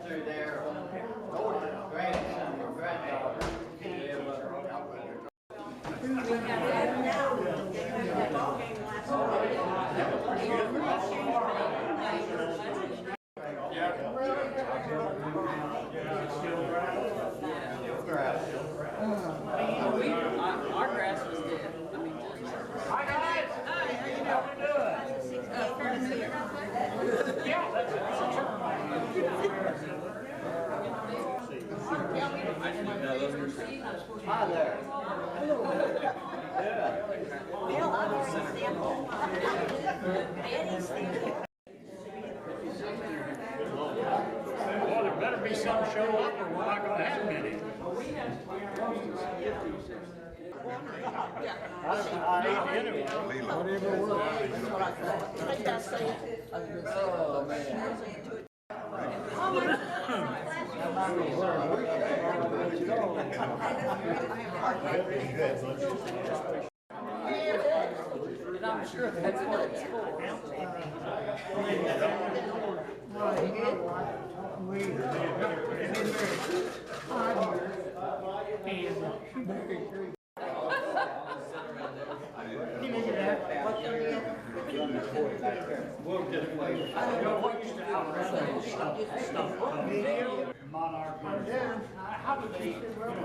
through their grandson or granddaughter. Our grass was dead. I mean, hi guys. Hi, how you doing? Yeah, that's a term. Hi there. Yeah. Bill, I've already sampled. Betty's sampled. Well, there better be some show up or we're not going to have any. I ate anyway. Whatever works. Oh, man. And I'm sure that's what it's for. Monarch, how do they,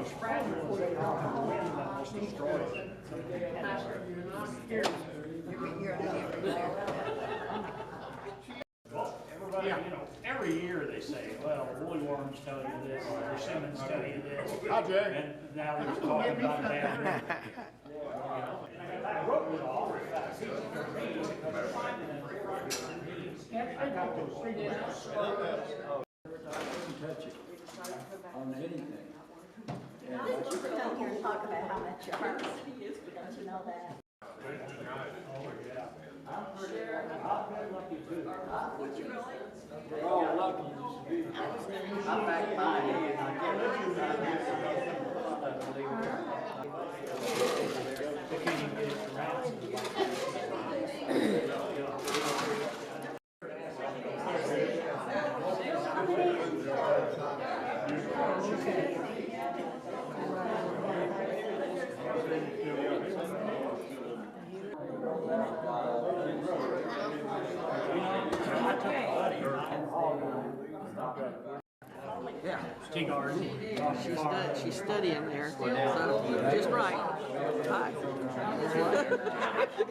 scratch the wind that was destroyed? Everybody, every year they say, well, woolly worms tell you this, persimmons tell you this, and now they're talking about that. I wrote it all. I got those things. Touch it on anything. Didn't you come out here and talk about how much your heart is? Don't you know that? Oh, yeah. I'm very lucky too. Would you really? We're all lucky. I'm back by here and I They can't even get it around. Yeah, Tea garden. she's studying there, so just right. Hi.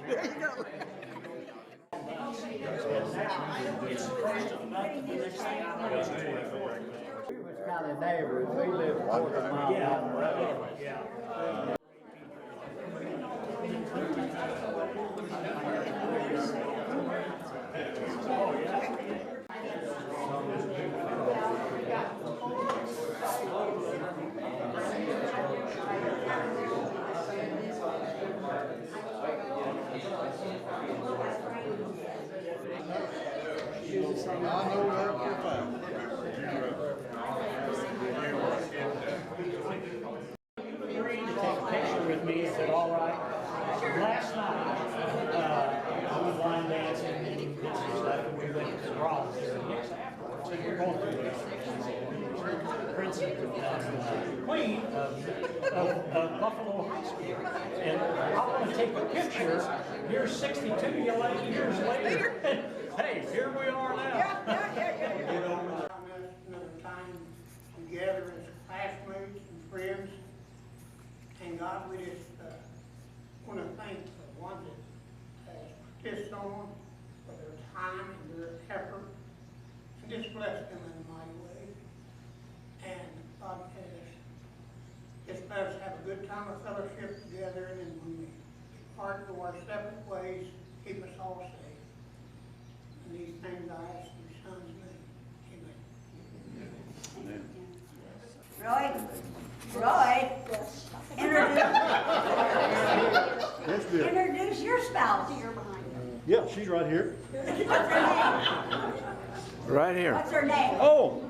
There you go. It's the first of the month, and the next thing I know, it's We was kind of neighbors. We lived a quarter mile down the road. yeah. I know that for a fact. Take a picture with me, is it all right? Last night, I was line dancing and stuff, and we went to the Ross there. Yes, afterwards, and we're going through this. Princess, Queen of Buffalo High School. And I want to take a picture. Here's 62 years later. Hey, here we are now. Another time together as classmates and friends. And God, we just want to thank the ones that persist on for their time and their effort, and just bless them in a mighty way. And God has just let us have a good time of fellowship together, and then when we depart to our separate ways, keep us all safe. And these things I ask in your Son's name. Amen. Roy? Roy? Introduce your spouse. Yeah, she's right here. What's her name? Right here. What's her name? Oh!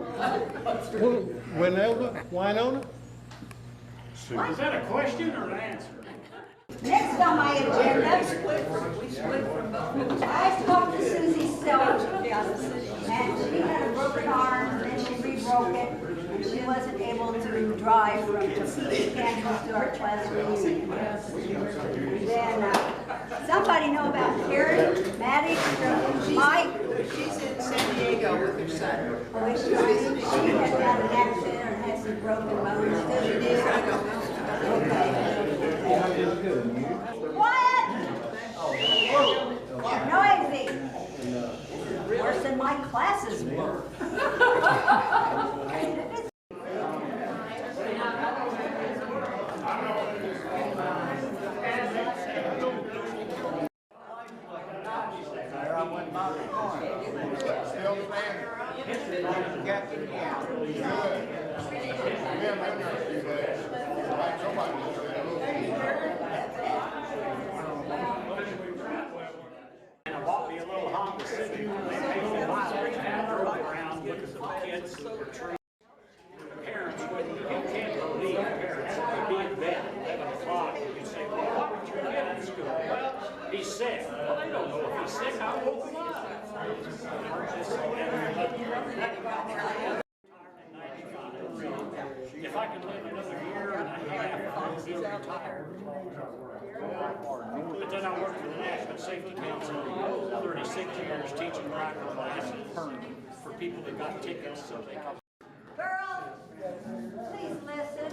Winona? Is that a question or an answer? Next on my agenda, I talked to Susie Sept, and she had a broken arm, and she broke it, and she wasn't able to drive from Kansas to our class reunion. Then, somebody know about Karen, Maddie, Mike? She's in San Diego with her son. Oh, she had had an accident or had some broken bones. She did, I don't know. Quiet! Noisy! Worse than my classes were. And I bought me a little Honda Civic. They paid me a lot. I drove around looking at the kids who were treated. Parents, you can't believe parents would be in bed at 11 o'clock and you say, well, what would your kid in school? Well, he's sick. Well, they don't know if he's sick. I woke him up. If I could live another year and a half, I would be retired. But then I worked for the National Safety Council 36 years teaching driver classes for people that got tickets so they could. Girls, please listen.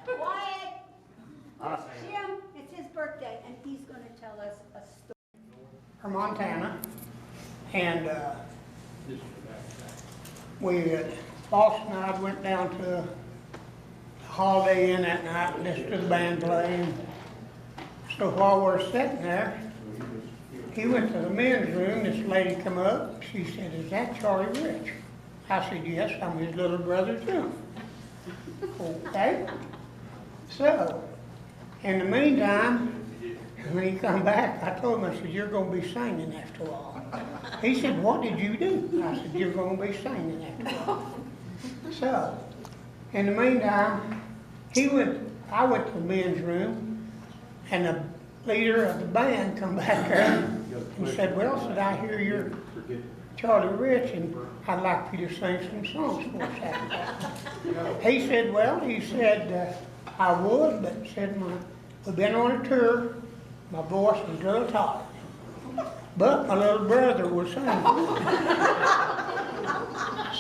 Quiet. Jim, it's his birthday, and he's going to tell us a story. From Montana, and Boss and I went down to the Holiday Inn that night and listened to the band play. And so while we're sitting there, he went to the men's room. This lady come up. She said, "Is that Charlie Rich?" I said, "Yes, I'm his little brother too." Okay. So, in the meantime, when he come back, I told him, I said, "You're going to be singing after a while." He said, "What did you do?" I said, "You're going to be singing after a while." So, in the meantime, I went to the men's room, and the leader of the band come back there and said, "Well," said, "I hear you're Charlie Rich, and I'd like for you to sing some songs for us after that." He said, "Well," he said, "I would, but," said, "we've been on a tour. My voice was a little tired. But my little brother was singing."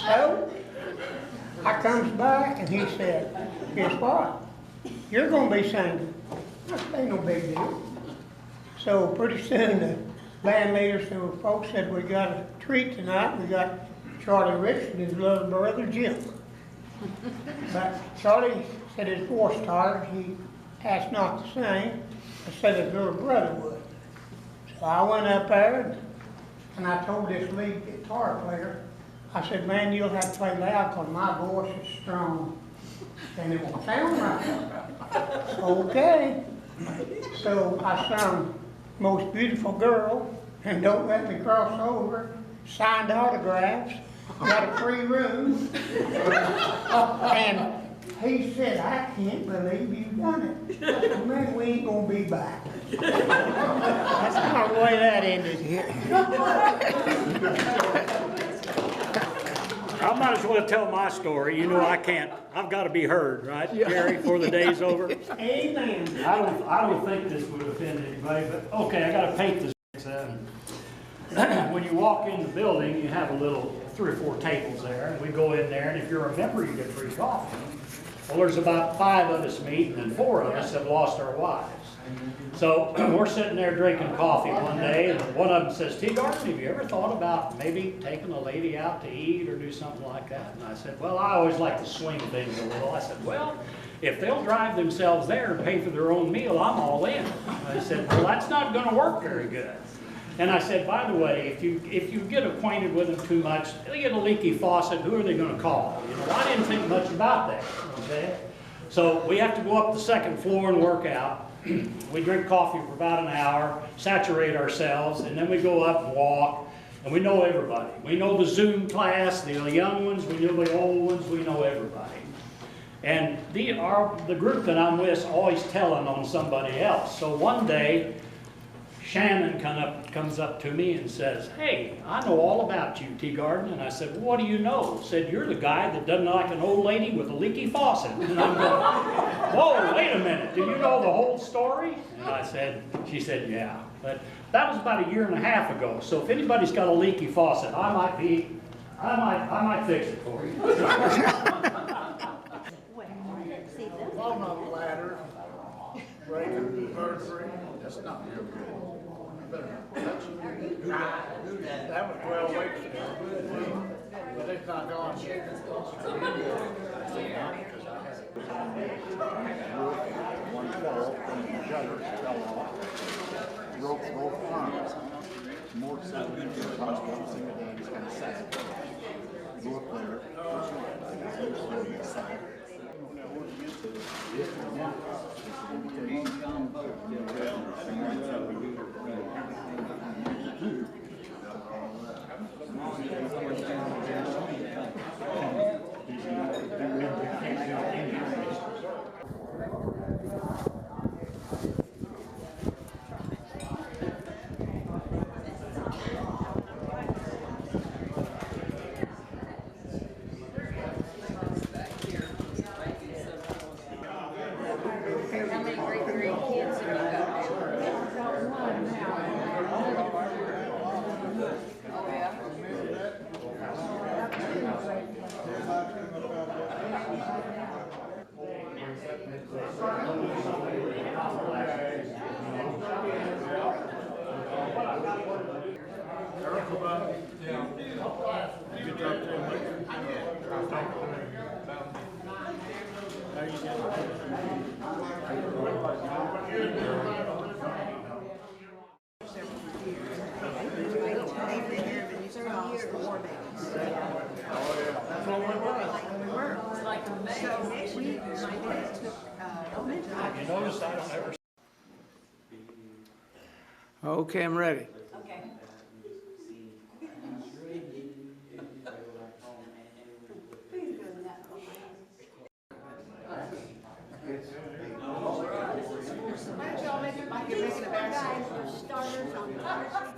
So, I comes back and he said, "Guess what? You're going to be singing." I said, "Ain't no big deal." So pretty soon the band leaders and folks said, "We got a treat tonight. We got Charlie Rich and his little brother Jim." But Charlie said his voice tired. He asked not to sing, but said his little brother would. So I went up there and I told this lead guitar player, I said, "Man, you'll have to play loud because my voice is strong and it won't sound right." Okay. So I sung "Most Beautiful Girl" and "Don't Let Me Cross Over," signed autographs, got a free room, and he said, "I can't believe you've done it." I said, "Man, we ain't gonna be back." That's kind of the way that ended here. I might as well tell my story. You know I can't. I've got to be heard, right, Gary, before the day's over? Amen. I don't think this would offend anybody, but okay, I got to paint this. When you walk in the building, you have a little 3 or 4 tables there, and we go in there, and if you're a member, you get free coffee. Well, there's about 5 of us meeting, and 4 of us have lost our wives. So we're sitting there drinking coffee one day, and one of them says, "T. Garden, have you ever thought about maybe taking a lady out to eat or do something like that?" And I said, "Well, I always like to swing things a little." I said, "Well, if they'll drive themselves there and pay for their own meal, I'm all in." I said, "Well, that's not going to work very good." And I said, "By the way, if you get acquainted with them too much, they get a leaky faucet, who are they going to call?" You know, I didn't think much about that, okay? So we have to go up the 2nd floor and work out. We drink coffee for about an hour, saturate ourselves, and then we go up and walk, and we know everybody. We know the Zoom class, the young ones, we know the old ones, we know everybody. And the group that I'm with is always telling on somebody else. So one day, Shannon comes up to me and says, "Hey, I know all about you, Teagarden." And I said, "Well, what do you know?" Said, "You're the guy that doesn't like an old lady with a leaky faucet." And I'm going, "Whoa, wait a minute, do you know the whole story?" And she said, "Yeah." But that was about 1.5 years ago. So if anybody's got a leaky faucet, I might fix it for you. Walnut ladder, breaking vertebrae, that's not real good. That was 12 weeks ago, but it's not gone yet. One fall, and the shutters fell off. Broke both arms. More excited than the hospital, single day, he's kind of sad. Go up there, How many great kids have you got now? Oh, yeah? Okay, I'm ready. Okay. Please go to that. Why don't y'all make it like you're making a basket? Starters on top.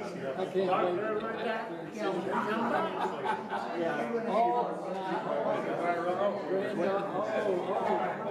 I can't believe it. Yeah. Oh, granddaughter, oh,